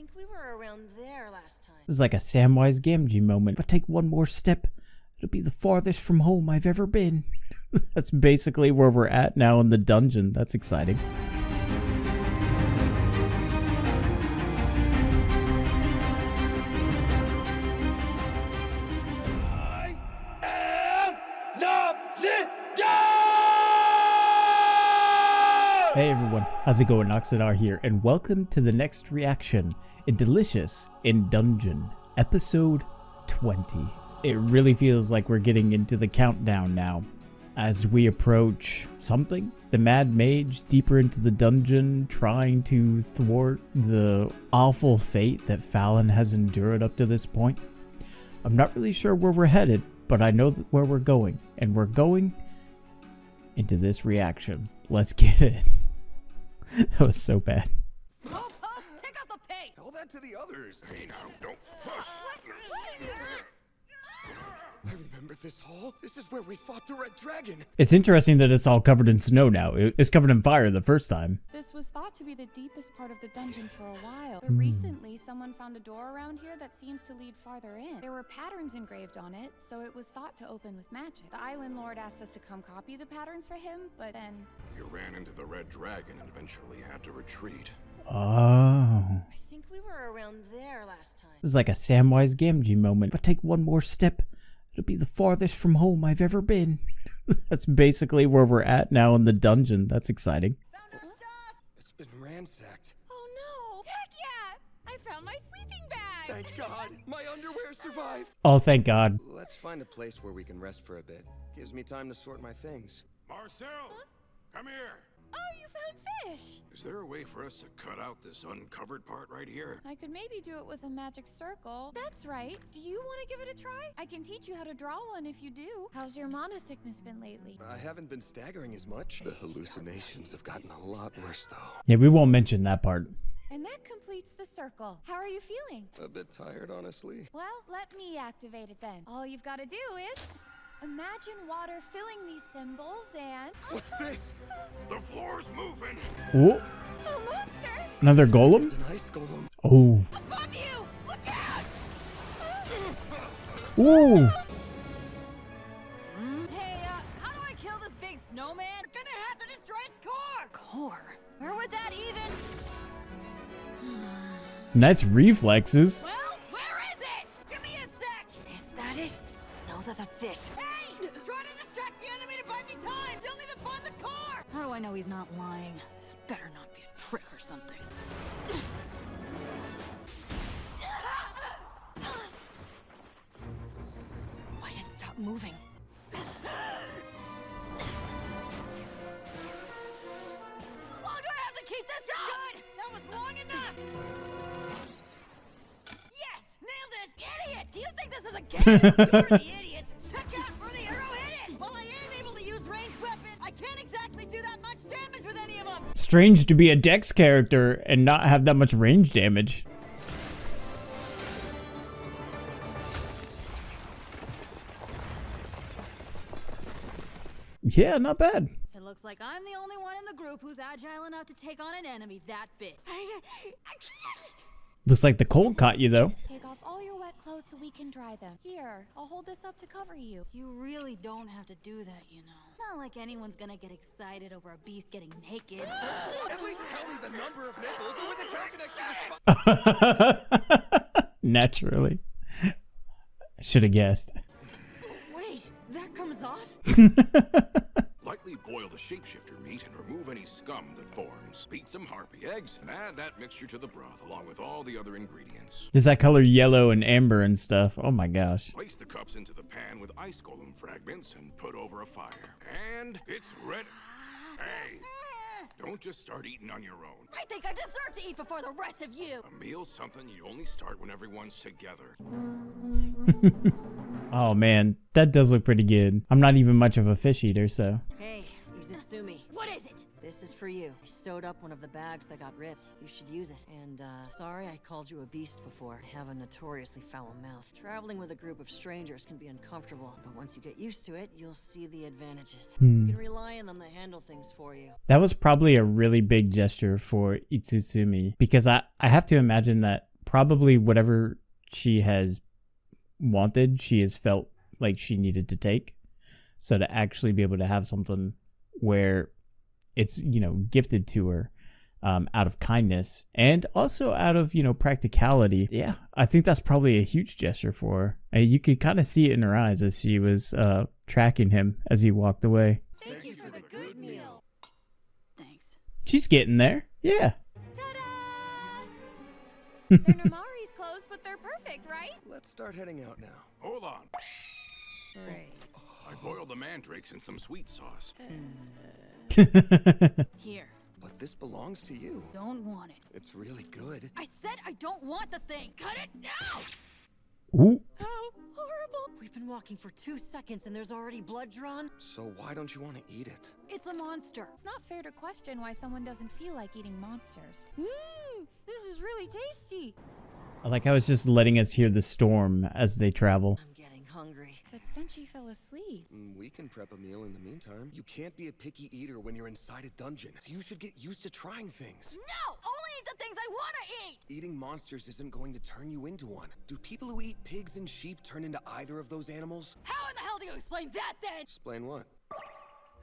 think we were around there last time. This is like a Samwise Gamgee moment. If I take one more step, it'll be the farthest from home I've ever been. That's basically where we're at now in the dungeon. That's exciting. I am Noxiddar! Hey everyone, how's it going? Noxiddar here, and welcome to the next reaction in Delicious in Dungeon, episode 20. It really feels like we're getting into the countdown now, as we approach something. The Mad Mage deeper into the dungeon, trying to thwart the awful fate that Fallon has endured up to this point. I'm not really sure where we're headed, but I know where we're going, and we're going into this reaction. Let's get it. That was so bad. Pick up the pace! Tell that to the others. Hey now, don't push. I remember this hall. This is where we fought the Red Dragon. It's interesting that it's all covered in snow now. It's covered in fire the first time. This was thought to be the deepest part of the dungeon for a while, but recently someone found a door around here that seems to lead farther in. There were patterns engraved on it, so it was thought to open with magic. The Island Lord asked us to come copy the patterns for him, but then... You ran into the Red Dragon and eventually had to retreat. Oh. I think we were around there last time. This is like a Samwise Gamgee moment. If I take one more step, it'll be the farthest from home I've ever been. That's basically where we're at now in the dungeon. That's exciting. It's been ransacked. Oh no! Heck yeah! I found my sleeping bag! Thank God, my underwear survived. Oh, thank God. Let's find a place where we can rest for a bit. Gives me time to sort my things. Marcille, come here. Oh, you found fish! Is there a way for us to cut out this uncovered part right here? I could maybe do it with a magic circle. That's right. Do you want to give it a try? I can teach you how to draw one if you do. How's your mana sickness been lately? I haven't been staggering as much. The hallucinations have gotten a lot worse, though. Yeah, we won't mention that part. And that completes the circle. How are you feeling? A bit tired, honestly. Well, let me activate it then. All you've got to do is imagine water filling these symbols and... What's this? The floor's moving. Oh, A monster! another golem? It's an ice golem. Oh. Above you! Look out! Ooh. Hey, how do I kill this big snowman? We're gonna have to destroy its core! Core? Where would that even... Nice reflexes. Well, where is it? Give me a sec! Is that it? No, that's a fish. Hey! Try to distract the enemy to buy me time! Still need to find the core! How do I know he's not lying? This better not be a trick or something. Why'd it stop moving? How long do I have to keep this up? Good! That was long enough! Yes! Nailed it! Idiot! Do you think this is a game? You're the idiots! Check out where the arrow hit it! While I am able to use ranged weapons, I can't exactly do that much damage with any of them! Strange to be a Dex character and not have that much range damage. Yeah, not bad. It looks like I'm the only one in the group who's agile enough to take on an enemy that big. Looks like the cold caught you though. Take off all your wet clothes so we can dry them. Here, I'll hold this up to cover you. You really don't have to do that, you know. Not like anyone's gonna get excited over a beast getting naked. At least tell me the number of nipples or with the teleconnection to Naturally. Should have guessed. Wait, that comes off? Lightly boil the shapeshifter meat and remove any scum that forms. Beat some harpy eggs and add that mixture to the broth along with all the other ingredients. Does that color yellow and amber and stuff? Oh my gosh. Place the cups into the pan with ice golem fragments and put over a fire. And it's ready. Hey, don't just start eating on your own. I think I deserve to eat before the rest of you. A meal's something you only start when everyone's together. Oh man, that does look pretty good. I'm not even much of a fish eater, so. Hey, Izutsumi. What is it? This is for you. I sewed up one of the bags that got ripped. You should use it. And, sorry I called you a beast before. I have a notoriously foul mouth. Traveling with a group of strangers can be uncomfortable, but once you get used to it, you'll see the advantages. You can rely on them to handle things for you. That was probably a really big gesture for Izutsumi, because I have to imagine that probably whatever she has wanted, she has felt like she needed to take. So to actually be able to have something where it's, you know, gifted to her out of kindness and also out of, you know, practicality. Yeah, I think that's probably a huge gesture for her. And you could kind of see it in her eyes as she was tracking him as he walked away. Thank you for the good meal. Thanks. She's getting there. Yeah. Ta-da! They're Namari's clothes, but they're perfect, right? Let's start heading out now. Hold on. Great. I boiled the mandrakes in some sweet sauce. Here. But this belongs to you. Don't want it. It's really good. I said I don't want the thing. Cut it out! Ooh. How horrible. We've been walking for 2 seconds and there's already blood drawn? So why don't you want to eat it? It's a monster. It's not fair to question why someone doesn't feel like eating monsters. This is really tasty. I like how it's just letting us hear the storm as they travel. I'm getting hungry. But Senshi fell asleep. We can prep a meal in the meantime. You can't be a picky eater when you're inside a dungeon. You should get used to trying things. No! Only eat the things I want to eat! Eating monsters isn't going to turn you into one. Do people who eat pigs and sheep turn into either of those animals? How in the hell do you explain that then? Explain what?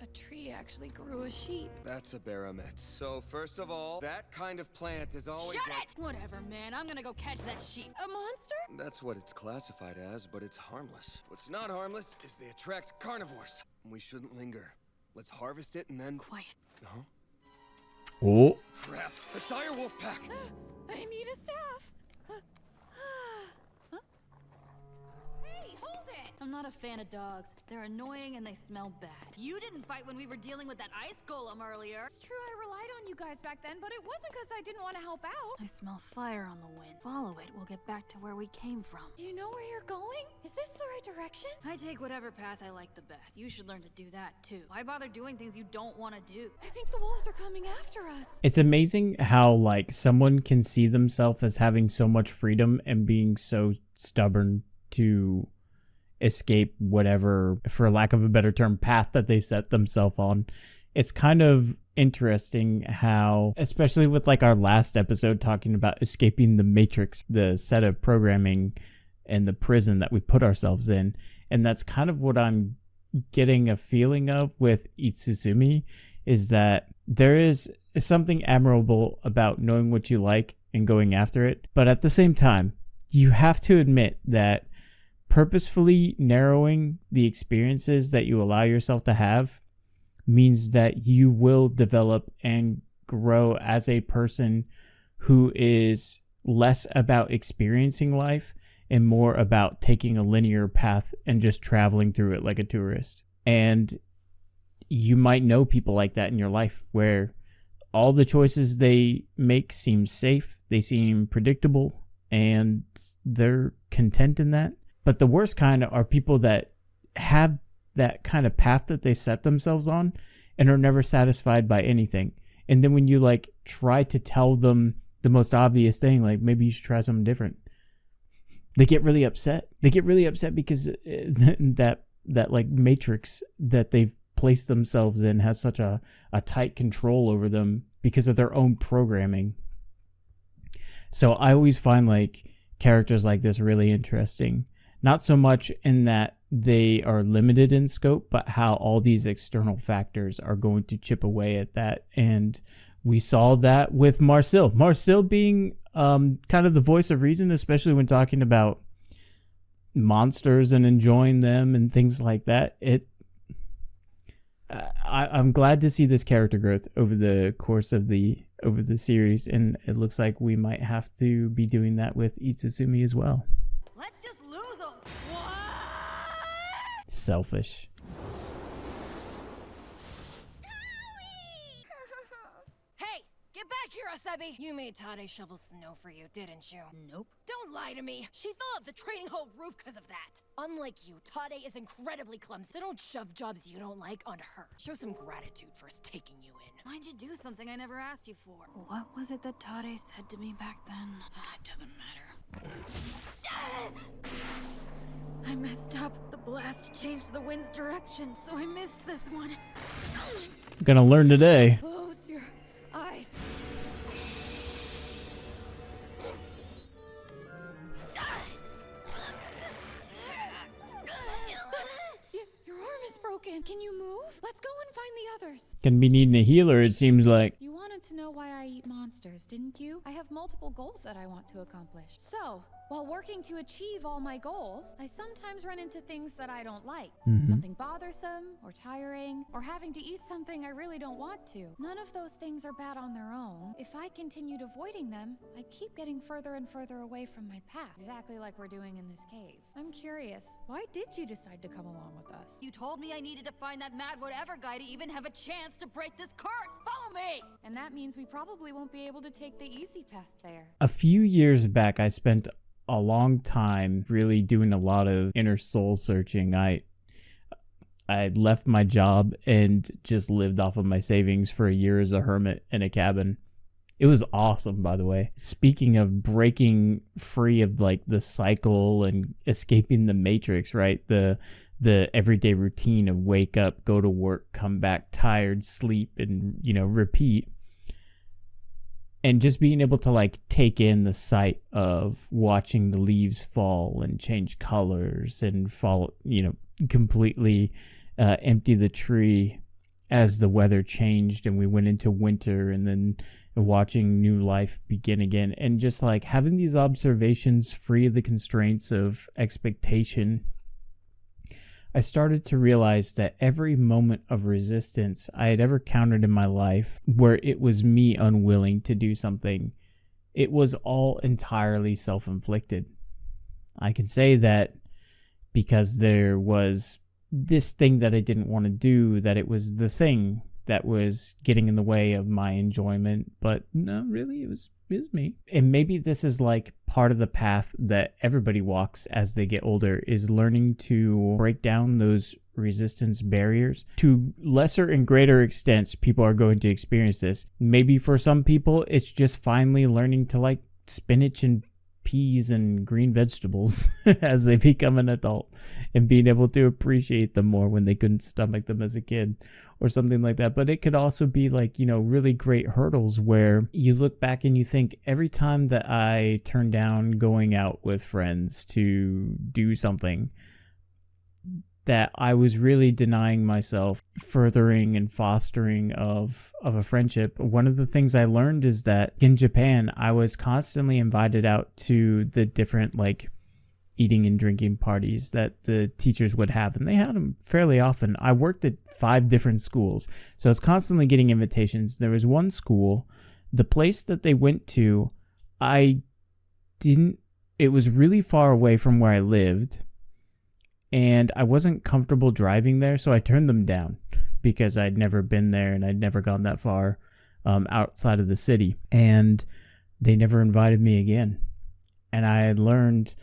A tree actually grew a sheep. That's a Barometz. So first of all, that kind of plant is always Shut like... it! Whatever, man. I'm gonna go catch that sheep. A monster? That's what it's classified as, but it's harmless. What's not harmless is they attract carnivores. We shouldn't linger. Let's harvest it and then... Quiet. Huh? Oh. Crap! The dire wolf pack! I need a staff. Hey, hold it! I'm not a fan of dogs. They're annoying and they smell bad. You didn't fight when we were dealing with that ice golem earlier. It's true I relied on you guys back then, but it wasn't because I didn't want to help out. I smell fire on the wind. Follow it. We'll get back to where we came from. Do you know where you're going? Is this the right direction? I take whatever path I like the best. You should learn to do that too. Why bother doing things you don't want to do? I think the wolves are coming after us. It's amazing how like someone can see themselves as having so much freedom and being so stubborn to escape whatever, for lack of a better term, path that they set themselves on. It's kind of interesting how, especially with like our last episode talking about escaping the matrix, the set of programming and the prison that we put ourselves in. And that's kind of what I'm getting a feeling of with Izutsumi, is that there is something admirable about knowing what you like and going after it. But at the same time, you have to admit that purposefully narrowing the experiences that you allow yourself to have means that you will develop and grow as a person who is less about experiencing life and more about taking a linear path and just traveling through it like a tourist. And you might know people like that in your life, where all the choices they make seem safe, they seem predictable, and they're content in that. But the worst kind are people that have that kind of path that they set themselves on and are never satisfied by anything. And then when you like try to tell them the most obvious thing, like maybe you should try something different, they get really upset. They get really upset because that like matrix that they've placed themselves in has such a tight control over them because of their own programming. So I always find like characters like this really interesting. Not so much in that they are limited in scope, but how all these external factors are going to chip away at that. And we saw that with Marcille. Marcille being kind of the voice of reason, especially when talking about monsters and enjoying them and things like that. I'm glad to see this character growth over the course of the series, and it looks like we might have to be doing that with Izutsumi as well. Let's just lose them. What? Selfish. Hey, get back here, Asebi. You made Tade shovel snow for you, didn't you? Nope. Don't lie to me. She fell off the training hall roof because of that. Unlike you, Tade is incredibly clumsy. So don't shove jobs you don't like onto her. Show some gratitude for us taking you in. Why'd you do something I never asked you for? What was it that Tade said to me back then? It doesn't matter. I messed up. The blast changed the wind's direction, so I missed this one. Gonna learn today. Close your eyes. others. Gonna be needing a healer, it seems like. You wanted to know why I eat monsters, didn't you? I have multiple goals that I want to accomplish. So, while working to achieve all my goals, I sometimes run into things that I don't like. Something bothersome, or tiring, or having to eat something I really don't want to. None of those things are bad on their own. If I continued avoiding them, I'd keep getting further and further away from my path. Exactly like we're doing in this cave. I'm curious, why did you decide to come along with us? You told me I needed to find that mad whatever guy to even have a chance to break this curse. Follow me! And that means we probably won't be able to take the easy path there. A few years back, I spent a long time really doing a lot of inner soul searching. I left my job and just lived off of my savings for a year as a hermit in a cabin. It was awesome, by the way. Speaking of breaking free of like the cycle and escaping the matrix, right? The everyday routine of wake up, go to work, come back tired, sleep, and repeat. And just being able to like take in the sight of watching the leaves fall and change colors and fall, completely empty the tree as the weather changed and we went into winter, and then watching new life begin again, and just like having these observations free of the constraints of expectation, I started to realize that every moment of resistance I had ever countered in my life, where it was me unwilling to do something, it was all entirely self-inflicted. I can say that because there was this thing that I didn't want to do, that it was the thing that was getting in the way of my enjoyment, but no, really, it was me. And maybe this is like part of the path that everybody walks as they get older, is learning to break down those resistance barriers. To lesser and greater extents, people are going to experience this. Maybe for some people, it's just finally learning to like spinach and peas and green vegetables as they become an adult, and being able to appreciate them more when they couldn't stomach them as a kid or something like that. But it could also be like, really great hurdles where you look back and you think, every time that I turn down going out with friends to do something, that I was really denying myself furthering and fostering of a friendship. One of the things I learned is that in Japan, I was constantly invited out to the different like eating and drinking parties that the teachers would have, and they had them fairly often. I worked at 5 different schools, so I was constantly getting invitations. There was one school, the place that they went to, it was really far away from where I lived, and I wasn't comfortable driving there, so I turned them down because I'd never been there and I'd never gone that far outside of the city. And they never invited me again. And I had learned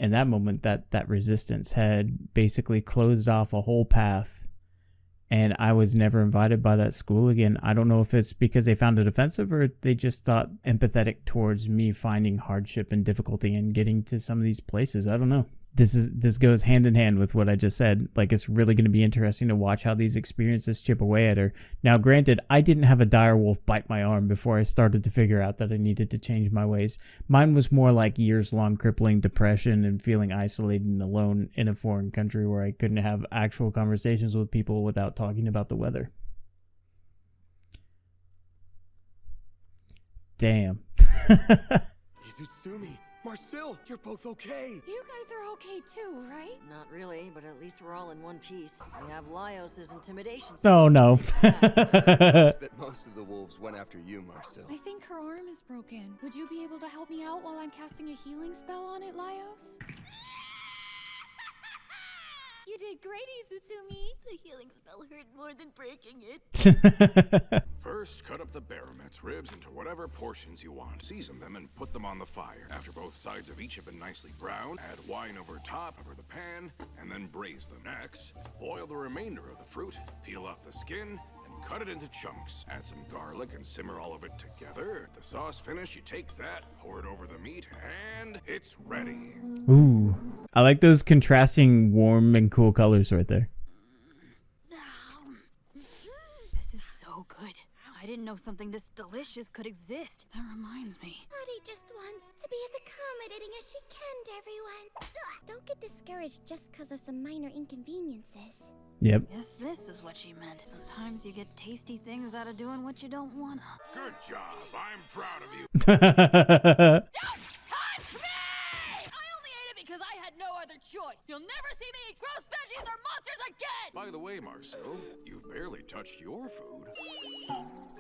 in that moment that resistance had basically closed off a whole path, and I was never invited by that school again. I don't know if it's because they found it offensive or they just thought empathetic towards me finding hardship and difficulty in getting to some of these places. I don't know. This goes hand in hand with what I just said. Like, it's really going to be interesting to watch how these experiences chip away at her. Now, granted, I didn't have a dire wolf bite my arm before I started to figure out that I needed to change my ways. Mine was more like years-long crippling depression and feeling isolated and alone in a foreign country where I couldn't have actual conversations with people without talking about the weather. Damn. Izutsumi, Marcille, you're both okay. You guys are okay too, right? Not really, but at least we're all in one piece. We have Laios' intimidation. Oh no. That most of the wolves went after you, Marcille. I think her arm is broken. Would you be able to help me out while I'm casting a healing spell on it, Laios? You did great, Izutsumi. The healing spell hurt more than breaking it. First, cut up the Barometz ribs into whatever portions you want. Season them and put them on the fire. After both sides of each have been nicely browned, add wine over top over the pan, and then braise them. Next, boil the remainder of the fruit, peel off the skin, and cut it into chunks. Add some garlic and simmer all of it together. At the sauce finish, you take that, pour it over the meat, and it's ready. Ooh. I like those contrasting warm and cool colors right there. This is so good. I didn't know something this delicious could exist. That reminds me. Audie just wants to be as accommodating as she can to everyone. Don't get discouraged just because of some minor inconveniences. Yep. Guess this is what she meant. Sometimes you get tasty things out of doing what you don't wanna. Good job. I'm proud of you. Don't touch me! I only ate it because I had no other choice. You'll never see me eat gross veggies or monsters again! By the way, Marcille, you've barely touched your food.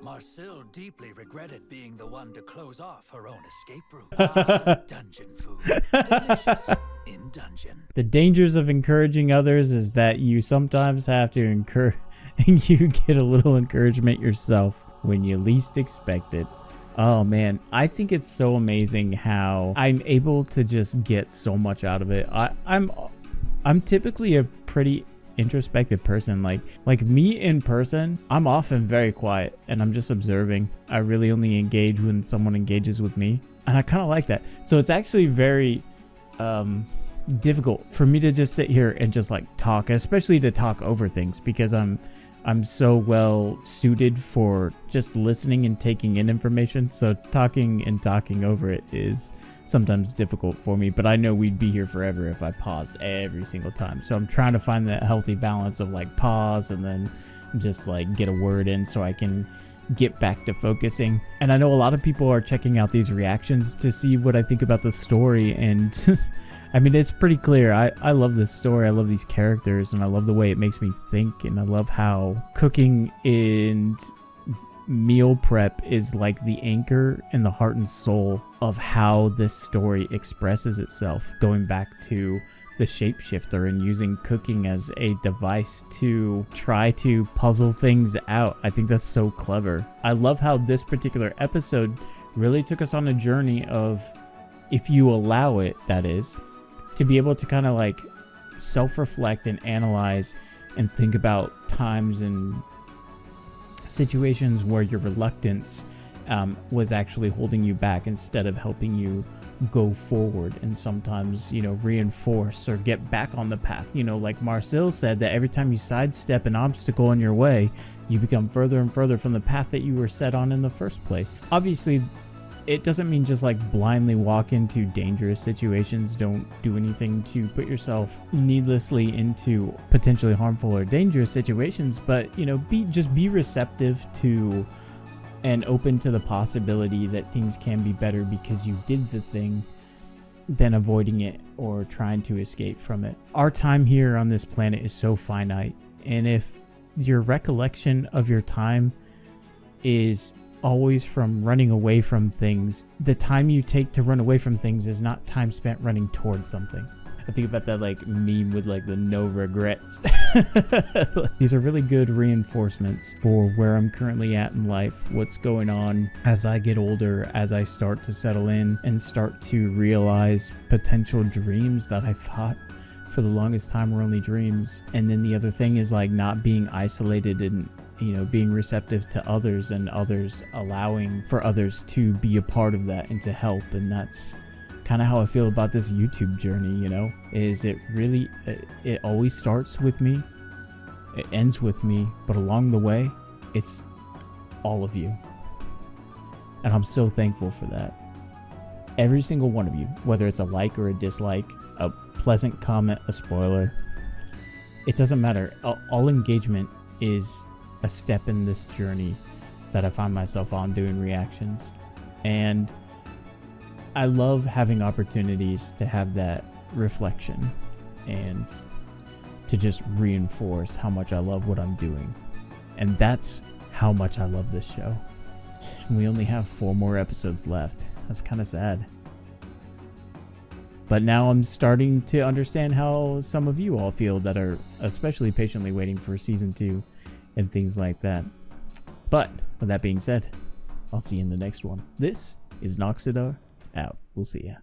Marcille deeply regretted being the one to close off her own escape route. Dungeon food. Delicious in dungeon. The dangers of encouraging others is that you sometimes have to you get a little encouragement yourself when you least expect it. Oh man, I think it's so amazing how I'm able to just get so much out of it. I'm typically a pretty introspective person. Like me in person, I'm often very quiet and I'm just observing. I really only engage when someone engages with me, and I kind of like that. So it's actually very difficult for me to just sit here and just like talk, especially to talk over things, because I'm so well suited for just listening and taking in information. So talking over it is sometimes difficult for me, but I know we'd be here forever if I paused every single time. So I'm trying to find that healthy balance of like pause and then just like get a word in so I can get back to focusing. And I know a lot of people are checking out these reactions to see what I think about the story, and I mean, it's pretty clear. I love this story. I love these characters, and I love the way it makes me think, and I love how cooking and meal prep is like the anchor and the heart and soul of how this story expresses itself, going back to the shapeshifter and using cooking as a device to try to puzzle things out. I think that's so clever. I love how this particular episode really took us on a journey of, if you allow it, that is, to be able to kind of like self-reflect and analyze and think about times and situations where your reluctance was actually holding you back instead of helping you go forward, and sometimes, you know, reinforce or get back on the path. You know, like Marcille said, that every time you sidestep an obstacle in your way, you become further and further from the path that you were set on in the first place. Obviously, it doesn't mean just like blindly walk into dangerous situations. Don't do anything to put yourself needlessly into potentially harmful or dangerous situations, but, you know, be receptive to and open to the possibility that things can be better because you did the thing, than avoiding it or trying to escape from it. Our time here on this planet is so finite, and if your recollection of your time is always from running away from things, the time you take to run away from things is not time spent running towards something. I think about that like meme with like the no regrets. These are really good reinforcements for where I'm currently at in life, what's going on as I get older, as I start to settle in and start to realize potential dreams that I thought for the longest time were only dreams. And then the other thing is like not being isolated and, you know, being receptive to others, and others allowing for others to be a part of that and to help. And that's kind of how I feel about this YouTube journey, you know, is it really, it always starts with me, it ends with me, but along the way, it's all of you. And I'm so thankful for that. Every single one of you, whether it's a like or a dislike, a pleasant comment, a spoiler, it doesn't matter. All engagement is a step in this journey that I find myself on, doing reactions. And I love having opportunities to have that reflection and to just reinforce how much I love what I'm doing. And that's how much I love this show. We only have 4 more episodes left. That's kind of sad. But now I'm starting to understand how some of you all feel that are especially patiently waiting for season 2 and things like that. But with that being said, I'll see you in the next one. This is Noxiddar out. We'll see ya.